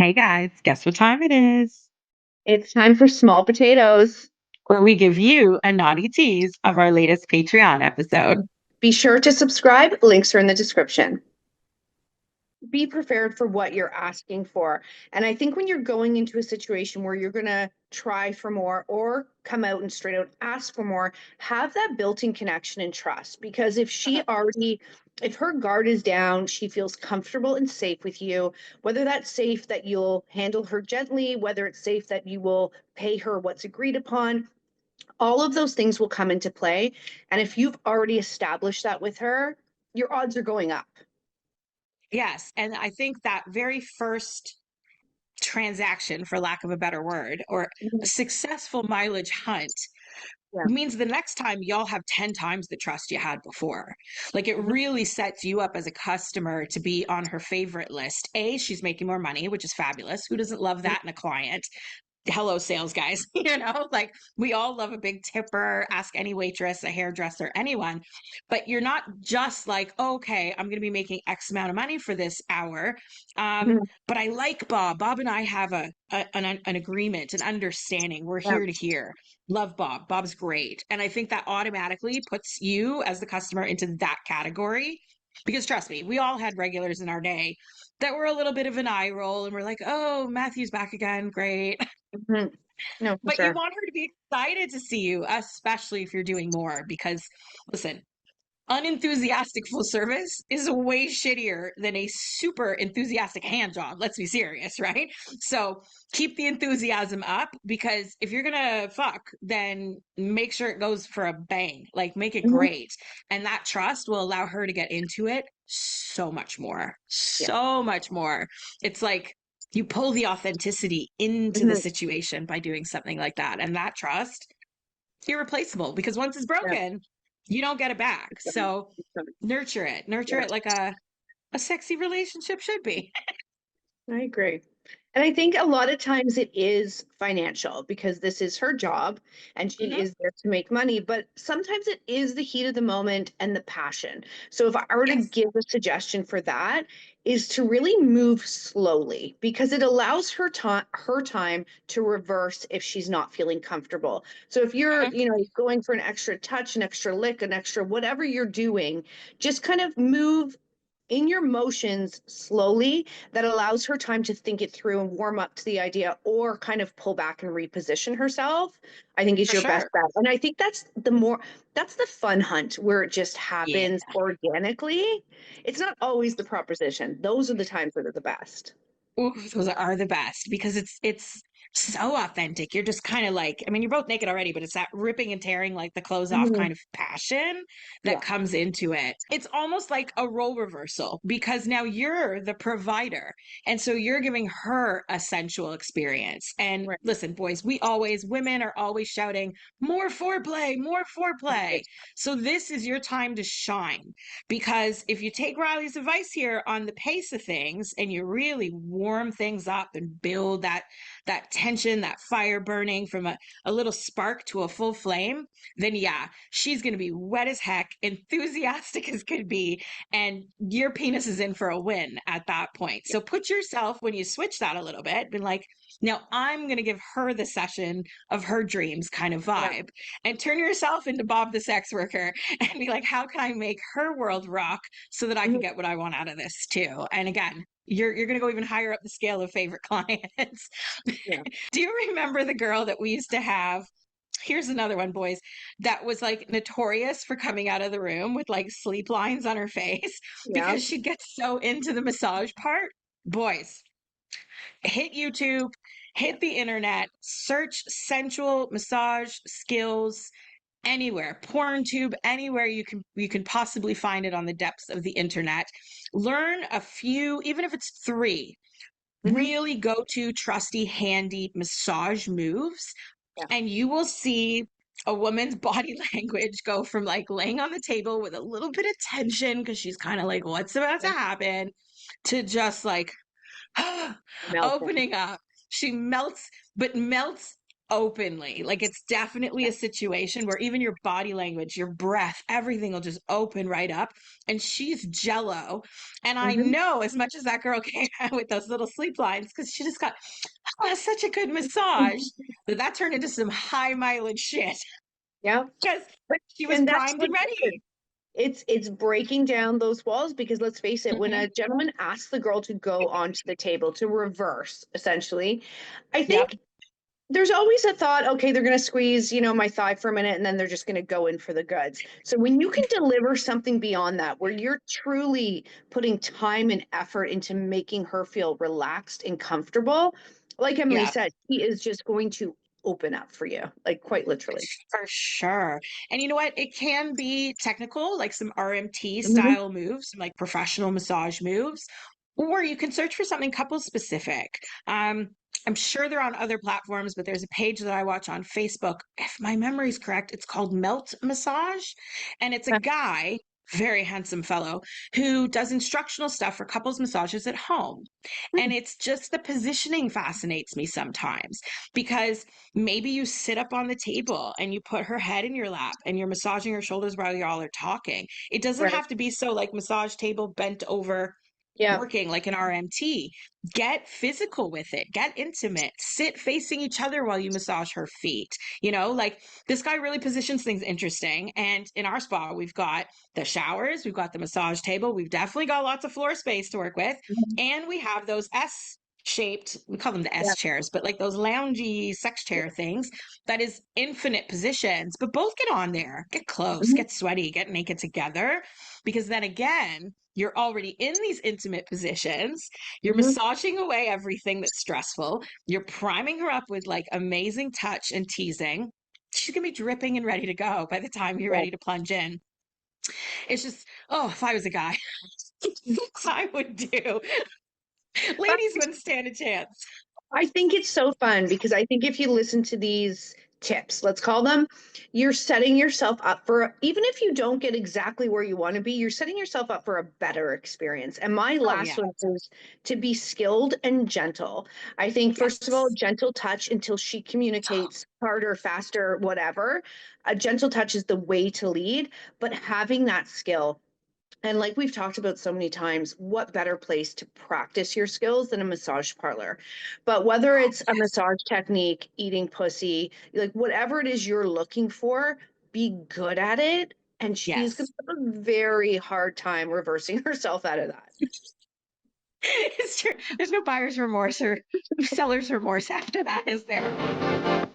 Hey guys, guess what time it is? It's time for small potatoes. Where we give you a naughty tease of our latest Patreon episode. Be sure to subscribe. Links are in the description. Be prepared for what you're asking for. And I think when you're going into a situation where you're going to try for more or come out and straight out ask for more, have that built in connection and trust. Because if her guard is down, she feels comfortable and safe with you, whether that's safe that you'll handle her gently, whether it's safe that you will pay her what's agreed upon, all of those things will come into play. And if you've already established that with her, your odds are going up. Yes, and I think that very first transaction, for lack of a better word, or a Mhm. successful mileage hunt Yeah. means the next time y'all have 10 times the trust you had before. Like it Mhm. really sets you up as a customer to be on her favorite list. A, she's making more money, which is fabulous. Who doesn't love that in a client? Hello sales guys, like we all love a big tipper. Ask any waitress, a hairdresser, anyone. But you're not just like, okay, I'm going to be making x amount of money for this hour. Mhm. But I like Bob and I have an agreement, an understanding. We're Yeah. here to hear. Love Bob's great. And I think that automatically puts you as the customer into that category, because trust me, we all had regulars in our day that were a little bit of an eye roll, and we're like, oh, Matthew's back again, great. Mhm. No, for But you sure. want her to be excited to see you, especially if you're doing more, because listen, unenthusiastic full service is way shittier than a super enthusiastic hand job. Let's be serious, right? So keep the enthusiasm up, because if you're gonna fuck, then make sure it goes for a bang. Like make it Mhm. great. And that trust will allow her to get into it so much more. Yeah. So much more. It's like you pull the authenticity into the Mhm. situation by doing something like that. And that trust, irreplaceable, because once it's Yeah. broken, you don't get it back. It's done. So It's done. nurture Yeah. it like a sexy relationship should be. I agree. And I think a lot of times it is financial because this is her job and she Hmm. is there to make money. But sometimes it is the heat of the moment and the passion. So if I were to Yes, give a suggestion for that, is to really move slowly because it allows her time to reverse if she's not feeling comfortable. So if you're, hmm, going for an extra touch, an extra lick, an extra whatever you're doing, just kind of move in your motions slowly. That allows her time to think it through and warm up to the idea or kind of pull back and reposition herself, I think is for your best sure. bet. And I think that's the fun hunt where it just Yeah. happens organically. It's not always the proposition. Those are the times that are the best. Ooh, those are the best, because it's so authentic. You're just kind of like, I mean, you're both naked already, but it's that ripping and tearing like the clothes off Mhm. kind of passion that Yeah. comes into it. It's almost like a role reversal, because now you're the provider. And so you're giving her a sensual experience. And Right. listen, boys, women are always shouting, more foreplay, more foreplay. So this is your time to shine, because if you take Riley's advice here on the pace of things and you really warm things up and build that tension, that fire burning from a little spark to a full flame, then yeah, she's gonna be wet as heck, enthusiastic as could be, and your penis is in for a win at that point. Yeah. So put yourself, when you switch that a little bit, been like, now I'm gonna give her the session of her dreams kind of Yeah. vibe, and turn yourself into Bob the sex worker and be like, how can I make her world rock so that I can Mhm. get what I want out of this too? And again, you're gonna go even higher up the scale of favorite clients. Yeah. Do you remember the girl that we used to have? Here's another one, boys, that was like notorious for coming out of the room with like sleep lines on her face Yeah. because she'd get so into the massage part. Boys, hit YouTube, hit the internet, search sensual massage skills anywhere, porn tube, anywhere you can possibly find it on the depths of the internet. Learn a few, even if it's three Hmm. really go to trusty handy massage moves, Yeah. and you will see a woman's body language go from like laying on the table with a little bit of tension because she's kind of like, what's about to happen, to just like Melting. opening up. She melts, but melts openly. Like it's definitely a situation where even your body language, your breath, everything will just open right up. And she's jello. And I Hmm. know as much as that girl came out with those little sleep lines, because she just got such a good massage that turned into some high mileage shit Yeah. because But she was and that's primed what and it is. ready. It's breaking down those walls because let's face it, when Hmm. a gentleman asks the girl to go onto the table to reverse, essentially, I Yep. think there's always a thought, okay, they're going to squeeze, my thigh for a minute and then they're just going to go in for the goods. So when you can deliver something beyond that, where you're truly putting time and effort into making her feel relaxed and comfortable, like Emily Yep. said, he is just going to open up for you, like quite literally. For sure. And you know what? It can be technical, like some RMT Hmm. style moves, some like professional massage moves, or you can search for something couple specific. Um, I'm sure they're on other platforms, but there's a page that I watch on Facebook. If my memory is correct, it's called Melt Massage. And it's a guy, very handsome fellow, who does instructional stuff for couples massages at home. And it's just the positioning fascinates me sometimes because maybe you sit up on the table and you put her head in your lap and you're massaging her shoulders while y'all are talking. It doesn't Right. have to be so like massage table bent over Yeah. working like an RMT. Get physical with it, get intimate, sit facing each other while you massage her feet. Like this guy really positions things interesting. And in our spa, we've got the showers, we've got the massage table, we've definitely got lots of floor space to work with. Mhm. And we have those shaped, we call them the Yeah. S chairs, but like those loungy sex chair things that is infinite positions, but both get on there, get close, Mhm. get sweaty, get naked together. Because then again, you're already in these intimate positions. You're Mhm. massaging away everything that's stressful. You're priming her up with like amazing touch and teasing. She's going to be dripping and ready to go by the time you're Yeah. ready to plunge in. It's just, oh, if I was a guy, that's what I would do. But Ladies wouldn't stand a chance. I think it's so fun because I think if you listen to these tips, let's call them, you're setting yourself up for, even if you don't get exactly where you want to be, you're setting yourself up for a better experience. And my Oh, last yeah. one is to be skilled and gentle. I think, first of all, Yes. gentle touch until she communicates harder, faster, whatever. A gentle touch is the way to lead, but having that skill. And like we've talked about so many times, what better place to practice your skills than a massage parlor? But whether Oh, it's a massage technique, eating pussy, like whatever it is you're looking for, be good at it. And she's going yes. to have a very hard time reversing herself out of that. It's true. There's no buyer's remorse or seller's remorse after that, is there?